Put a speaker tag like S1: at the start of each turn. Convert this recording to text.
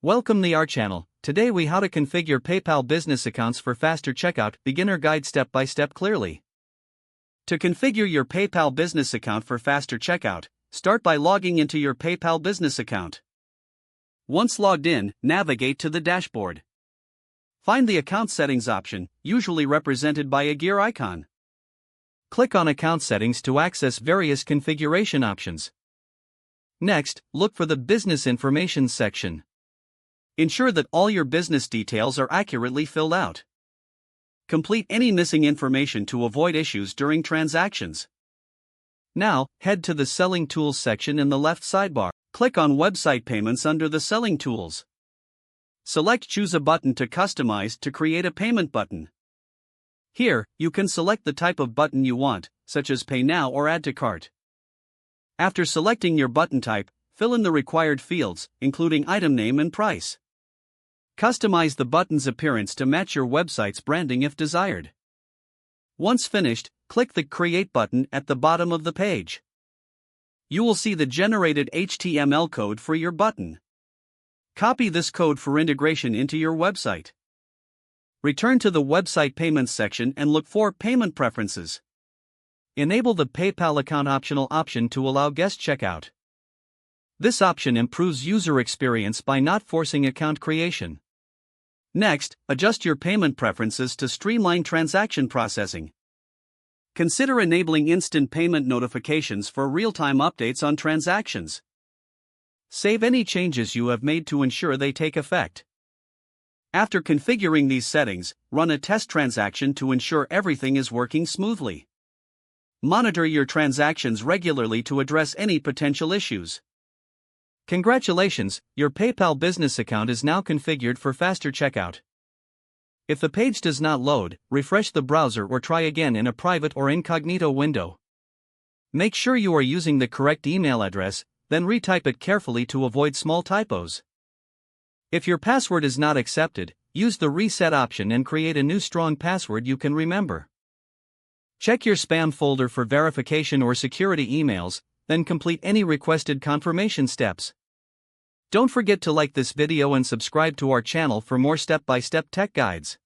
S1: Welcome to our channel. Today we how to configure PayPal business accounts for faster checkout, beginner guide step by step clearly. To configure your PayPal business account for faster checkout, start by logging into your PayPal business account. Once logged in, navigate to the dashboard. Find the account settings option, usually represented by a gear icon. Click on account settings to access various configuration options. Next, look for the business information section. Ensure that all your business details are accurately filled out. Complete any missing information to avoid issues during transactions. Now, head to the Selling Tools section in the left sidebar. Click on Website Payments under the Selling Tools. Select Choose a button to customize to create a payment button. Here, you can select the type of button you want, such as Pay Now or Add to Cart. After selecting your button type, fill in the required fields, including item name and price. Customize the button's appearance to match your website's branding if desired. Once finished, click the Create button at the bottom of the page. You will see the generated HTML code for your button. Copy this code for integration into your website. Return to the Website Payments section and look for Payment Preferences. Enable the PayPal account optional option to allow guest checkout. This option improves user experience by not forcing account creation. Next, adjust your payment preferences to streamline transaction processing. Consider enabling instant payment notifications for real-time updates on transactions. Save any changes you have made to ensure they take effect. After configuring these settings, run a test transaction to ensure everything is working smoothly. Monitor your transactions regularly to address any potential issues. Congratulations, your PayPal business account is now configured for faster checkout. If the page does not load, refresh the browser or try again in a private or incognito window. Make sure you are using the correct email address, then retype it carefully to avoid small typos. If your password is not accepted, use the reset option and create a new strong password you can remember. Check your spam folder for verification or security emails, then complete any requested confirmation steps. Don't forget to like this video and subscribe to our channel for more step-by-step tech guides.